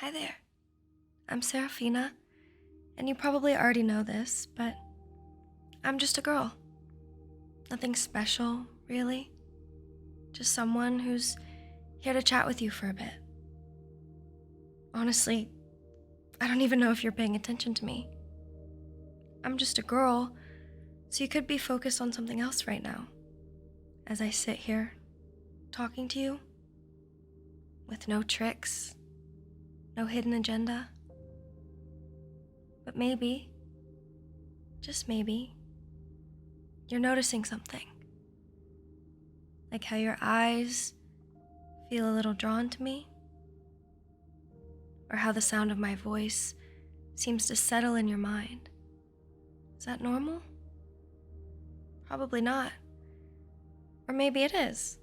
Hi there. I'm Seraphina, and you probably already know this, but I'm just a girl. Nothing special, really. Just someone who's here to chat with you for a bit. Honestly, I don't even know if you're paying attention to me. I'm just a girl, so you could be focused on something else right now. As I sit here, talking to you, with no tricks, no hidden agenda. But maybe, just maybe, you're noticing something. Like how your eyes feel a little drawn to me, or how the sound of my voice seems to settle in your mind. Is that normal? Probably not. Or maybe it is.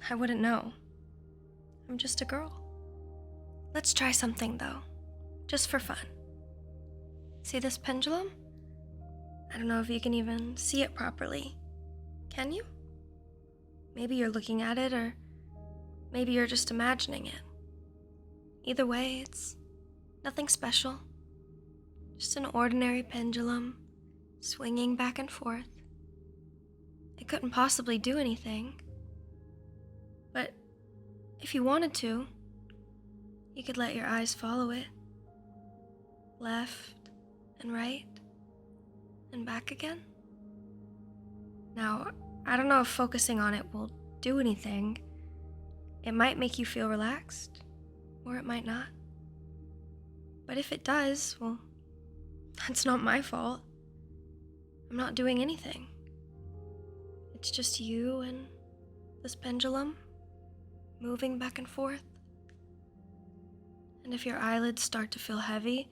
I wouldn't know. I'm just a girl. Let's try something though, just for fun. See this pendulum? I don't know if you can even see it properly. Can you? Maybe you're looking at it, or maybe you're just imagining it. Either way, it's nothing special. Just an ordinary pendulum, swinging back and forth. It couldn't possibly do anything. But if you wanted to, you could let your eyes follow it. Left and right and back again. Now, I don't know if focusing on it will do anything. It might make you feel relaxed, or it might not. But if it does, well, that's not my fault. I'm not doing anything. It's just you and this pendulum moving back and forth. And if your eyelids start to feel heavy,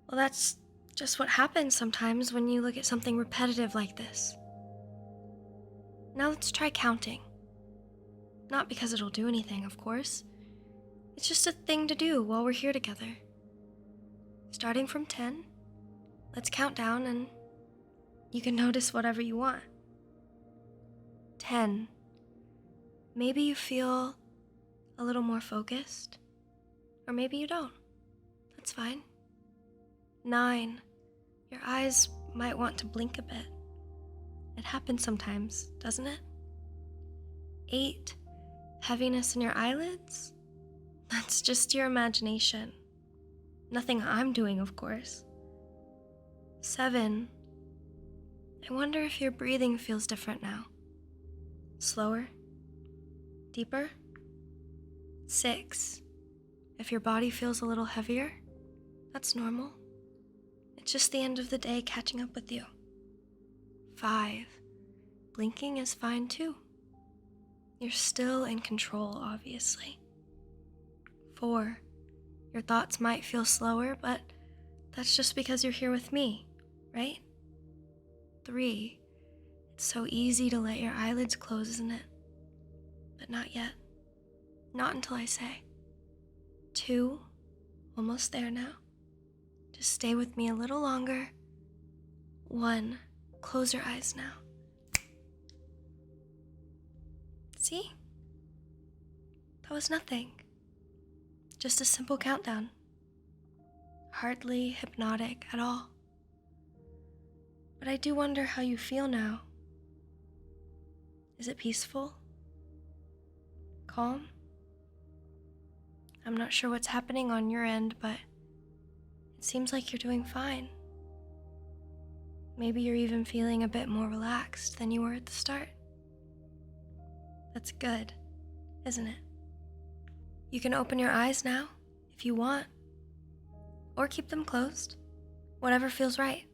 well, that's just what happens sometimes when you look at something repetitive like this. Now let's try counting. Not because it'll do anything, of course. It's just a thing to do while we're here together. Starting from 10, let's count down and you can notice whatever you want. 10. Maybe you feel a little more focused, or maybe you don't. That's fine. 9. Your eyes might want to blink a bit. It happens sometimes, doesn't it? 8. Heaviness in your eyelids? That's just your imagination. Nothing I'm doing, of course. 7. I wonder if your breathing feels different now. Slower? Deeper? 6. If your body feels a little heavier, that's normal. It's just the end of the day catching up with you. 5. Blinking is fine too. You're still in control, obviously. 4. Your thoughts might feel slower, but that's just because you're here with me, right? 3. It's so easy to let your eyelids close, isn't it? But not yet. Not until I say. 2. Almost there now. Just stay with me a little longer. 1. Close your eyes now. See? That was nothing. Just a simple countdown. Hardly hypnotic at all. But I do wonder how you feel now. Is it peaceful? Calm? I'm not sure what's happening on your end, but it seems like you're doing fine. Maybe you're even feeling a bit more relaxed than you were at the start. That's good, isn't it? You can open your eyes now, if you want, or keep them closed, whatever feels right.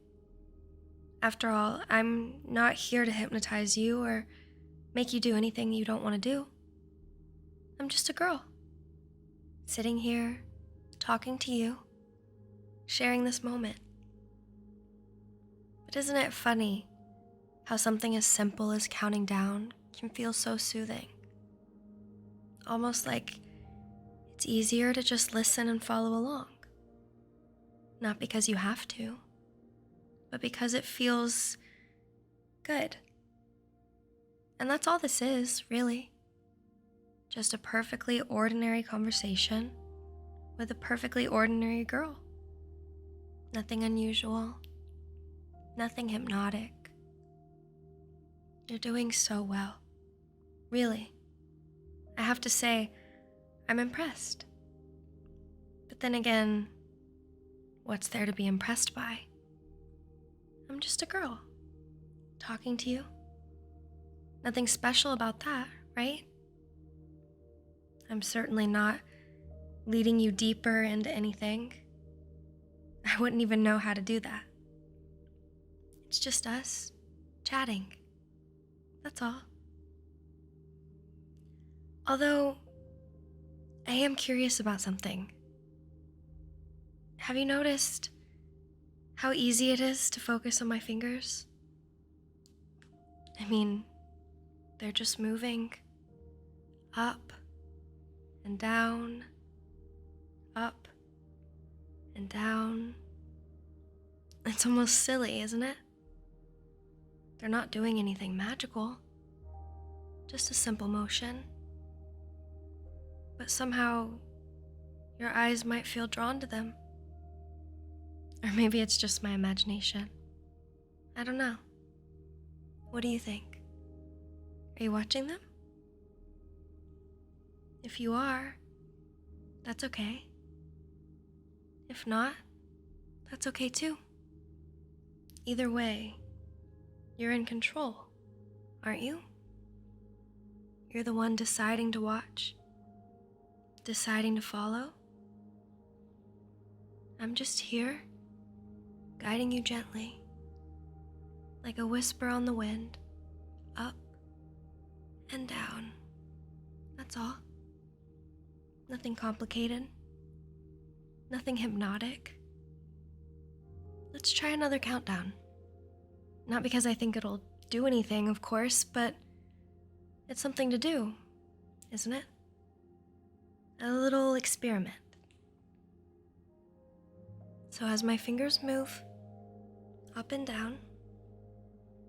After all, I'm not here to hypnotize you or make you do anything you don't want to do. I'm just a girl, sitting here, talking to you, sharing this moment. But isn't it funny how something as simple as counting down can feel so soothing? Almost like it's easier to just listen and follow along. Not because you have to, but because it feels good. And that's all this is, really. Just a perfectly ordinary conversation with a perfectly ordinary girl. Nothing unusual, nothing hypnotic. You're doing so well. Really. I have to say, I'm impressed. But then again, what's there to be impressed by? I'm just a girl, talking to you. Nothing special about that, right? I'm certainly not leading you deeper into anything. I wouldn't even know how to do that. It's just us chatting. That's all. Although, I am curious about something. Have you noticed how easy it is to focus on my fingers? I mean, they're just moving up and down, up and down. It's almost silly, isn't it? They're not doing anything magical, just a simple motion. But somehow, your eyes might feel drawn to them. Or maybe it's just my imagination. I don't know. What do you think? Are you watching them? If you are, that's okay. If not, that's okay too. Either way, you're in control, aren't you? You're the one deciding to watch, deciding to follow. I'm just here, guiding you gently, like a whisper on the wind, up and down. That's all. Nothing complicated, nothing hypnotic. Let's try another countdown. Not because I think it'll do anything, of course, but it's something to do, isn't it? A little experiment. So as my fingers move up and down,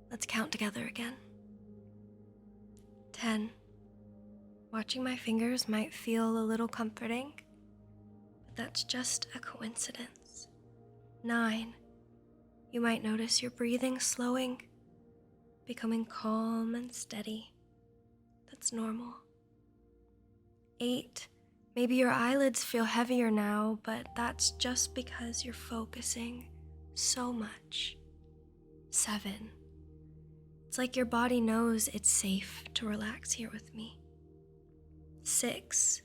let's count together again. 10. Watching my fingers might feel a little comforting, but that's just a coincidence. 9. You might notice your breathing slowing, becoming calm and steady. That's normal. 8. Maybe your eyelids feel heavier now, but that's just because you're focusing so much. 7. It's like your body knows it's safe to relax here with me. 6.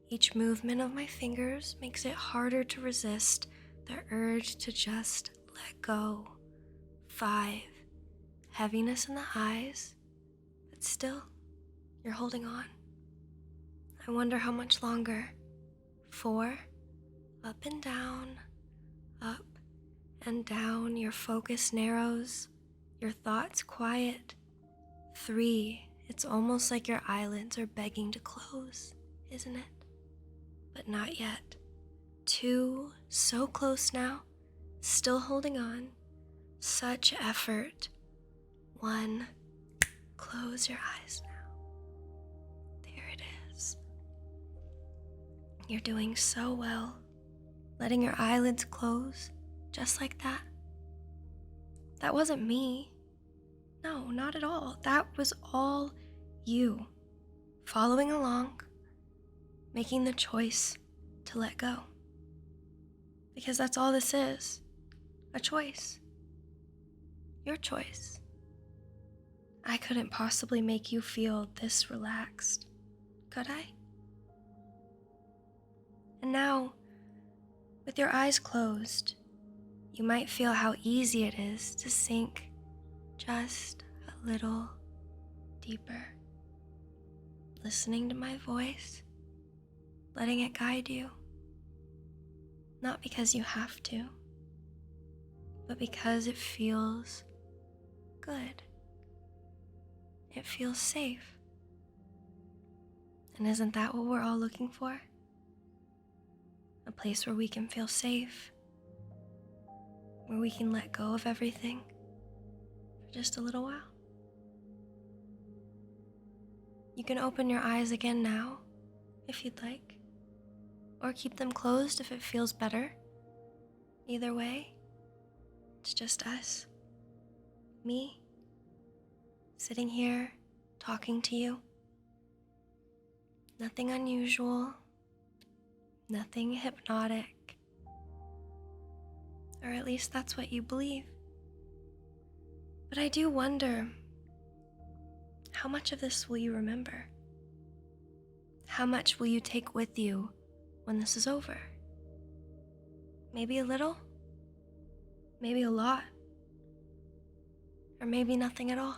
Each movement of my fingers makes it harder to resist the urge to just let go. 5. Heaviness in the eyes, but still, you're holding on. I wonder how much longer. 4. Up and down, up and down. Your focus narrows, your thoughts quiet. 3. It's almost like your eyelids are begging to close, isn't it? But not yet. 2. So close now, still holding on. Such effort. 1. Close your eyes now. There it is. You're doing so well. Letting your eyelids close, just like that. That wasn't me. No, not at all. That was all you. Following along, making the choice to let go. Because that's all this is. A choice. Your choice. I couldn't possibly make you feel this relaxed, could I? And now, with your eyes closed, you might feel how easy it is to sink just a little deeper. Listening to my voice, letting it guide you. Not because you have to, but because it feels good. It feels safe. And isn't that what we're all looking for? A place where we can feel safe, where we can let go of everything for just a little while. You can open your eyes again now, if you'd like. or keep them closed if it feels better. Either way, it's just us. Me, sitting here, talking to you. Nothing unusual, nothing hypnotic. Or at least that's what you believe. But I do wonder, how much of this will you remember? How much will you take with you when this is over? Maybe a little? Maybe a lot? Or maybe nothing at all?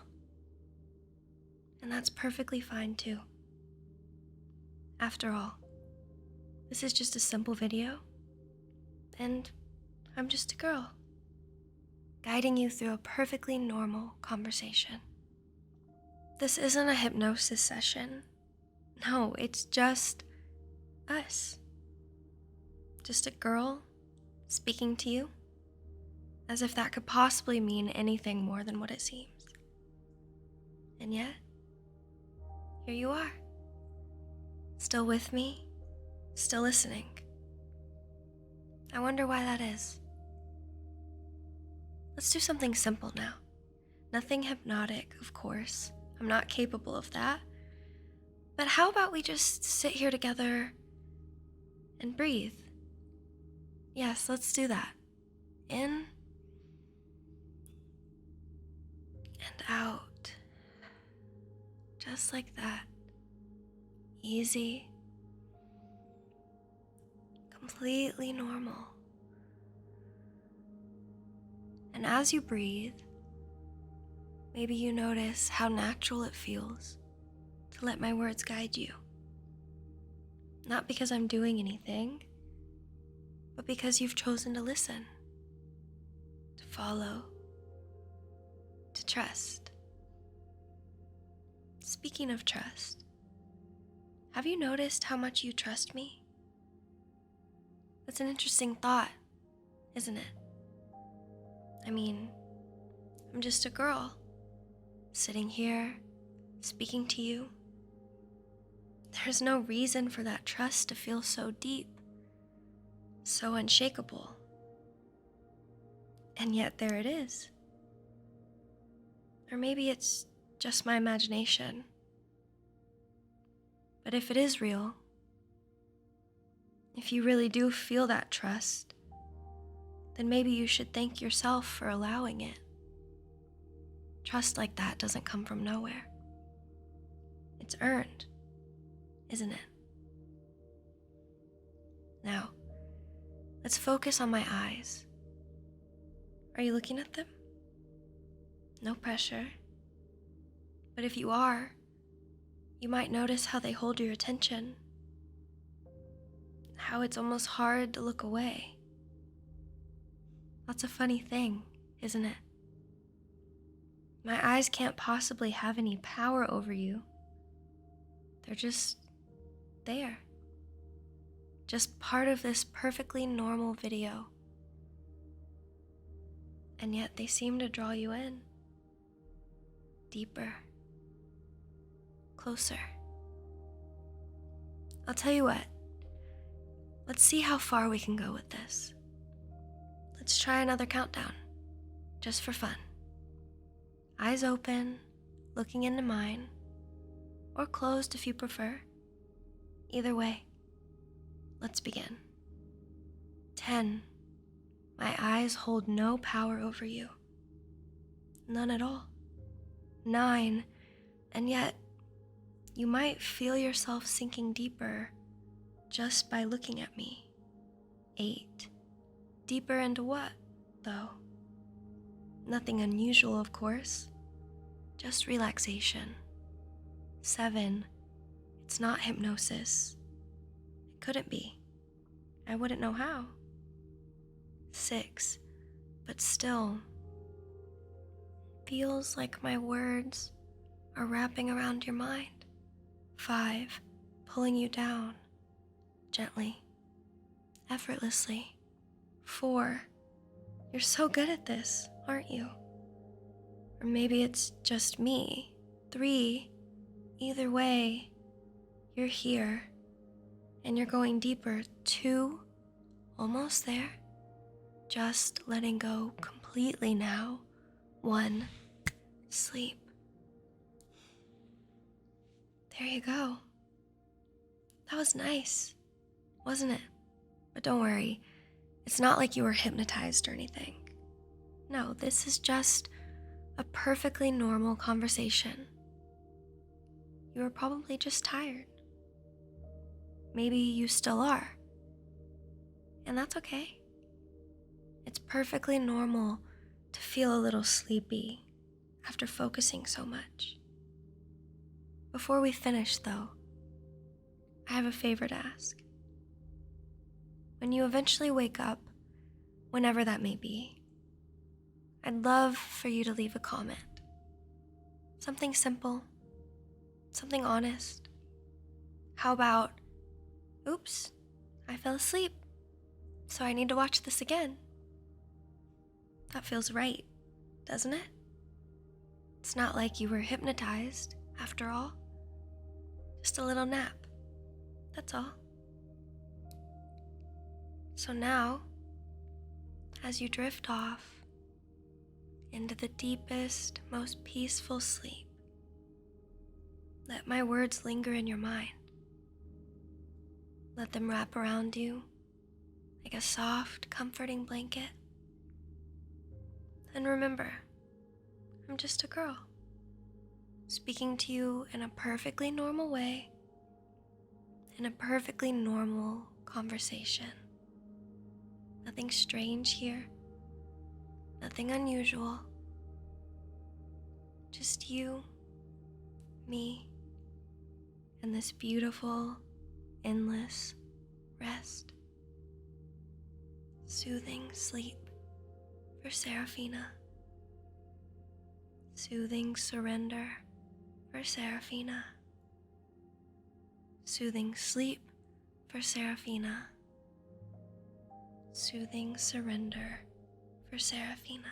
And that's perfectly fine too. After all, this is just a simple video, and I'm just a girl, guiding you through a perfectly normal conversation. This isn't a hypnosis session. No, it's just us. Just a girl speaking to you, as if that could possibly mean anything more than what it seems. And yet, here you are, still with me, still listening. I wonder why that is. Let's do something simple now. Nothing hypnotic, of course. I'm not capable of that. But how about we just sit here together and breathe? Yes, let's do that. In and out. Just like that. Easy. Completely normal. And as you breathe, maybe you notice how natural it feels to let my words guide you. Not because I'm doing anything, but because you've chosen to listen, to follow, to trust. Speaking of trust, have you noticed how much you trust me? That's an interesting thought, isn't it? I mean, I'm just a girl, sitting here, speaking to you. There's no reason for that trust to feel so deep, so unshakable. And yet there it is. Or maybe it's just my imagination. But if it is real, if you really do feel that trust, then maybe you should thank yourself for allowing it. Trust like that doesn't come from nowhere. It's earned, isn't it? Now, let's focus on my eyes. Are you looking at them? No pressure. But if you are, you might notice how they hold your attention. How it's almost hard to look away. That's a funny thing, isn't it? My eyes can't possibly have any power over you. They're just there. Just part of this perfectly normal video. And yet they seem to draw you in. Deeper. Closer. I'll tell you what. Let's see how far we can go with this. Let's try another countdown, just for fun. Eyes open, looking into mine, or closed if you prefer. Either way, let's begin. 10. My eyes hold no power over you. None at all. 9. And yet, you might feel yourself sinking deeper just by looking at me. 8. Deeper into what, though? Nothing unusual, of course. Just relaxation. 7. It's not hypnosis. It couldn't be. I wouldn't know how. 6. But still, feels like my words are wrapping around your mind. 5. Pulling you down. Gently. Effortlessly. 4. You're so good at this, aren't you? Or maybe it's just me. 3. Either way, you're here. And you're going deeper. 2, almost there. Just letting go completely now. 1, sleep. There you go. That was nice, wasn't it? But don't worry, it's not like you were hypnotized or anything. No, this is just a perfectly normal conversation. You were probably just tired. Maybe you still are. And that's okay. It's perfectly normal to feel a little sleepy after focusing so much. Before we finish, though, I have a favor to ask. When you eventually wake up, whenever that may be, I'd love for you to leave a comment. Something simple, something honest. How about, oops, I fell asleep, so I need to watch this again. That feels right, doesn't it? It's not like you were hypnotized, after all. Just a little nap, that's all. So now, as you drift off into the deepest, most peaceful sleep, let my words linger in your mind. Let them wrap around you like a soft, comforting blanket. And remember, I'm just a girl, speaking to you in a perfectly normal way, in a perfectly normal conversation. Nothing strange here, nothing unusual. Just you, me, and this beautiful, endless rest. Soothing sleep for Seraphina. Soothing surrender for Seraphina. Soothing sleep for Seraphina. Soothing surrender for Seraphina.